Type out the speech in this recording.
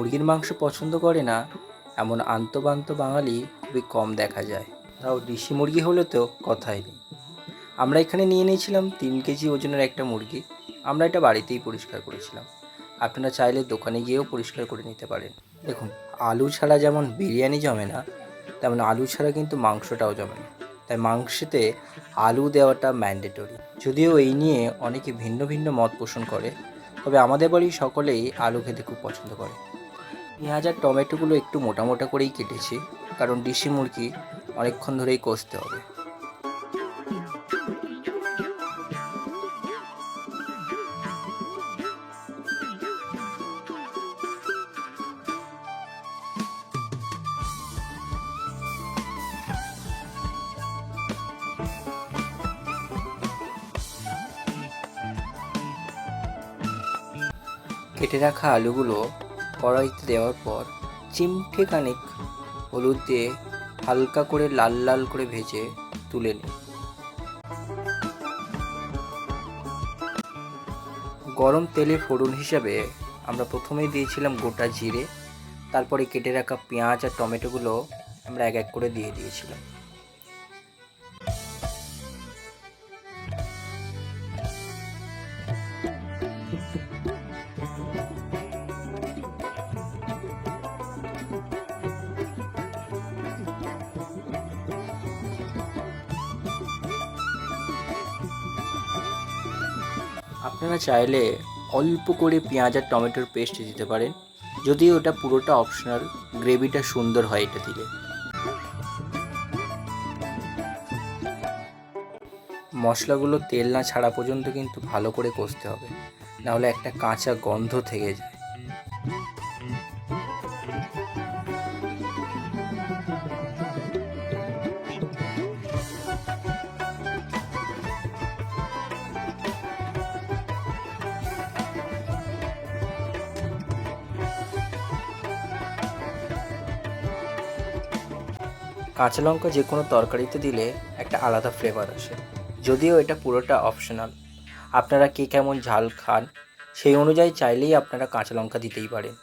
মুরগির মাংস পছন্দ করে না এমন আন্তঃবান্ত বাঙালি খুবই কম দেখা যায়। তাও দেশি মুরগি হলে তো কথাই নেই। আমরা এখানে নিয়ে নিয়েছিলাম 3 কেজি ওজনের একটা মুরগি। আমরা এটা বাড়িতেই পরিষ্কার করেছিলাম। আপনারা চাইলে দোকানে গিয়েও পরিষ্কার করে নিতে পারেন। দেখুন, আলু ছাড়া যেমন বিরিয়ানি জমে না, তেমন আলু ছাড়া কিন্তু মাংসটাও জমে না। তাই মাংসেতে আলু দেওয়াটা ম্যান্ডেটরি। যদিও এই নিয়ে অনেকে ভিন্ন ভিন্ন মত পোষণ করে, তবে আমাদের বাড়ির সকলেই আলু খেতে খুব পছন্দ করে। পেঁয়াজ আর টমেটোগুলো একটু মোটা মোটা করেই কেটেছি, কারণ দেশি মুরগি অনেকক্ষণ ধরেই কষতে হবে। কেটে রাখা আলুগুলো কড়াইতে দেওয়ার পর চিমটে খানিক হলুদ দিয়ে হালকা করে লাল লাল করে ভেজে তুলে নিই। গরম তেলে ফোড়ন হিসাবে আমরা প্রথমেই দিয়েছিলাম গোটা জিরে, তারপরে কেটে রাখা পেঁয়াজ আর টমেটোগুলো আমরা এক এক করে দিয়ে দিয়েছিলাম। আপনারা চাইলে অল্প করে পেঁয়াজ আর টমেটোর পেস্ট দিতে পারেন, যদিও ওটা পুরোটা অপশনাল। গ্রেভিটা সুন্দর হয় এটা দিলে। মশলাগুলো তেল না ছাড়া পর্যন্ত কিন্তু ভালো করে কষতে হবে, নাহলে একটা কাঁচা গন্ধ থেকে যায়। কাঁচা লঙ্কা যে কোনো তরকারিতে দিলে একটা আলাদা ফ্লেভার আসে, যদিও এটা পুরোটা অপশনাল। আপনারা কে কেমন ঝাল খান সেই অনুযায়ী চাইলেই আপনারা কাঁচা লঙ্কা দিতেই পারেন।